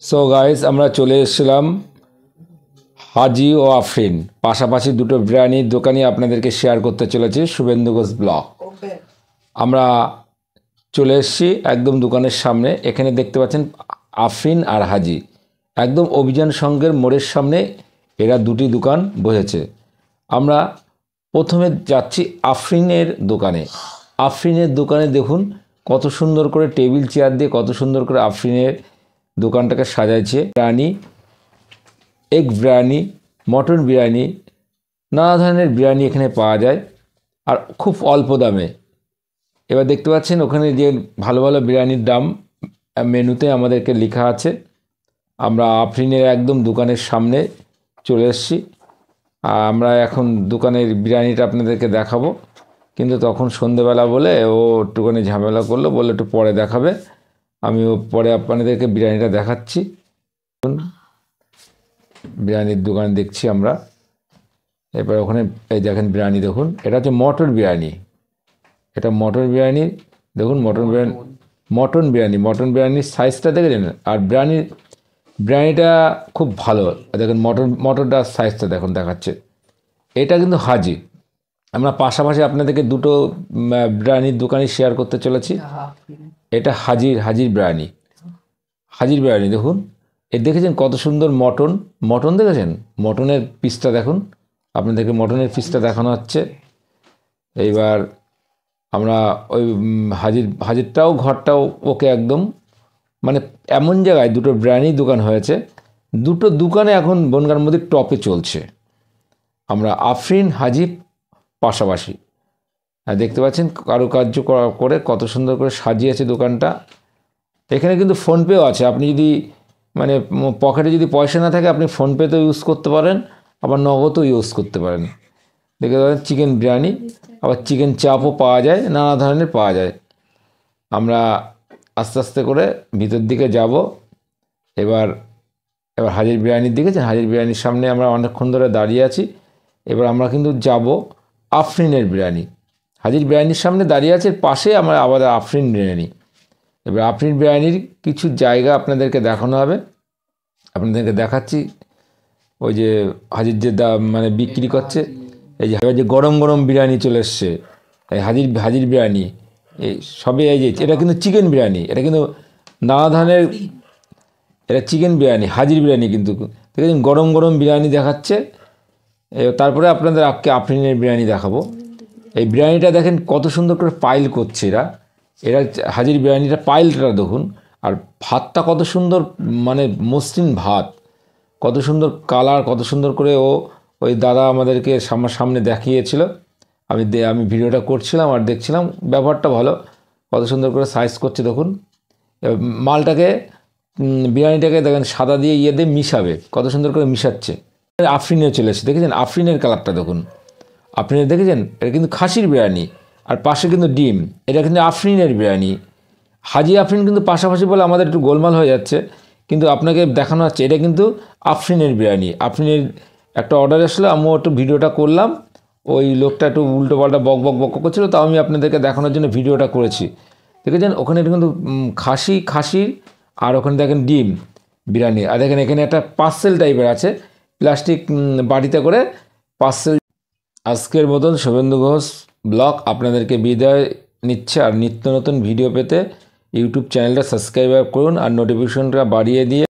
So guys আমরা চলে এসেছিলাম হাজি ও আফরিন পাশাপাশি দুটো বিরিয়ানির দোকানই আপনাদেরকে শেয়ার করতে চলেছি শুভেন্দু ঘোষ ব্লগ। আমরা চলে এসেছি একদম দোকানের সামনে। এখানে দেখতে পাচ্ছেন আফরিন আর হাজি একদম অভিযান সংঘের মোড়ের সামনে এরা দুটি দোকান বসেছে। আমরা প্রথমে যাচ্ছি আফরিনের দোকানে। আফরিনের দোকানে দেখুন কত সুন্দর করে টেবিল চেয়ার দিয়ে কত সুন্দর করে আফরিনের দোকানটাকে সাজাইছে। বিরিয়ানি, এগ বিরিয়ানি, মটন বিরিয়ানি, নানা ধরনের বিরিয়ানি এখানে পাওয়া যায় আর খুব অল্প দামে। এবার দেখতে পাচ্ছেন ওখানে যে ভালো ভালো বিরিয়ানির দাম মেনুতে আমাদেরকে লেখা আছে। আমরা আফরিনের একদম দোকানের সামনে চলে এসেছি। আমরা এখন দোকানের বিরিয়ানিটা আপনাদেরকে দেখাবো, কিন্তু তখন সন্ধেবেলা বলে ও একটুখানি ঝামেলা করলো, বলে একটু পরে দেখাবে। আমিও পরে আপনাদেরকে বিরিয়ানিটা দেখাচ্ছি। বিরিয়ানির দোকান দেখছি আমরা। এবার ওখানে এই দেখেন বিরিয়ানি, দেখুন এটা হচ্ছে মটন বিরিয়ানি। এটা মটন বিরিয়ানি, দেখুন মটন বিরিয়ানির সাইজটা দেখেছেন। আর বিরিয়ানিটা খুব ভালো। দেখেন মটনটার সাইজটা দেখুন দেখাচ্ছে। এটা কিন্তু হাজি। আমরা পাশাপাশি আপনাদেরকে দুটো বিরিয়ানির দোকানই শেয়ার করতে চলেছি। এটা হাজির বিরিয়ানি দেখুন। এ দেখেছেন কত সুন্দর মটন দেখেছেন? মটনের পিসটা দেখুন, আপনাদেরকে মটনের পিসটা দেখানো হচ্ছে। এইবার আমরা ওই হাজিরটাও ঘরটাও ওকে একদম মানে এমন জায়গায় দুটো বিরিয়ানির দোকান হয়েছে। দুটো দোকানে এখন বনগাঁর মধ্যে টপে চলছে। আমরা আফরিন হাজি পাশাপাশি দেখতে পাচ্ছেন কারুকার্য করে কত সুন্দর করে সাজিয়েছে দোকানটা। এখানে কিন্তু ফোনপেও আছে। আপনি যদি মানে পকেটে যদি পয়সা না থাকে আপনি ফোনপেতেও ইউজ করতে পারেন, আবার নগদও ইউজ করতে পারেন। দেখতে পারেন চিকেন বিরিয়ানি, আবার চিকেন চাপও পাওয়া যায়, নানা ধরনের পাওয়া যায়। আমরা আস্তে আস্তে করে ভিতর দিকে যাব। এবার হাজির বিরিয়ানির দিকে, হাজির বিরিয়ানির সামনে আমরা অনেকক্ষণ ধরে দাঁড়িয়ে আছি। এবার আমরা কিন্তু যাব আফরিনের বিরিয়ানি। হাজির বিরিয়ানির সামনে দাঁড়িয়ে আছে, পাশে আমরা আবার আফরিন বিরিয়ানি। এবার আফরিন বিরিয়ানির কিছু জায়গা আপনাদেরকে দেখানো হবে, আপনাদেরকে দেখাচ্ছি। ওই যে হাজির যে মানে বিক্রি করছে, এই যে গরম গরম বিরিয়ানি চলে এসছে, এই হাজির বিরিয়ানি। এই সবে এই যে এটা কিন্তু চিকেন বিরিয়ানি, এটা কিন্তু নানা ধরনের, এটা চিকেন বিরিয়ানি, হাজির বিরিয়ানি কিন্তু দেখেছেন গরম গরম বিরিয়ানি দেখাচ্ছে। তারপরে আপনাদের আফরিনের বিরিয়ানি দেখাবো। এই বিরিয়ানিটা দেখেন কত সুন্দর করে পাইল করছে এরা হাজির বিরিয়ানিটা পাইলটা দেখুন। আর ভাতটা কত সুন্দর, মানে মসৃণ ভাত, কত সুন্দর কালার, কত সুন্দর করে ওই দাদা আমাদেরকে সামনে দেখিয়েছিল। আমি ভিডিওটা করছিলাম আর দেখছিলাম, ব্যবহারটা ভালো, কত সুন্দর করে সাইজ করছে দেখুন। মালটাকে বিরিয়ানিটাকে দেখেন সাদা দিয়ে দিয়ে মিশাবে, কত সুন্দর করে মিশাচ্ছে। আফরিনে চলে এসেছে, দেখেছেন আফরিনের কালারটা দেখুন। আফরিনের দেখেছেন, এটা কিন্তু খাসির বিরিয়ানি আর পাশে কিন্তু ডিম। এটা কিন্তু আফরিনের বিরিয়ানি। হাজি আফরিন কিন্তু পাশাপাশি বলে আমাদের একটু গোলমাল হয়ে যাচ্ছে, কিন্তু আপনাকে দেখানো হচ্ছে এটা কিন্তু আফরিনের বিরিয়ানি। আফরিনের একটা অর্ডার আসলে আমিও একটু ভিডিওটা করলাম। ওই লোকটা একটু উল্টো পাল্টা বক করছিল, তাও আমি আপনাদেরকে দেখানোর জন্য ভিডিওটা করেছি। দেখেছেন ওখানে কিন্তু খাসির, আর ওখানে দেখেন ডিম বিরিয়ানি। আর দেখেন এখানে একটা পার্সেল টাইপের আছে, প্লাস্টিক বাড়িতে করে পার্সেল। আজকের মতন শুভেন্দু ঘোষ ব্লগ আপনাদেরকে বিদায় নিচ্ছে। আর নিত্য নতুন ভিডিও পেতে ইউটিউব চ্যানেলটা সাবস্ক্রাইব করুন আর নোটিফিকেশনটা বাড়িয়ে দিয়ে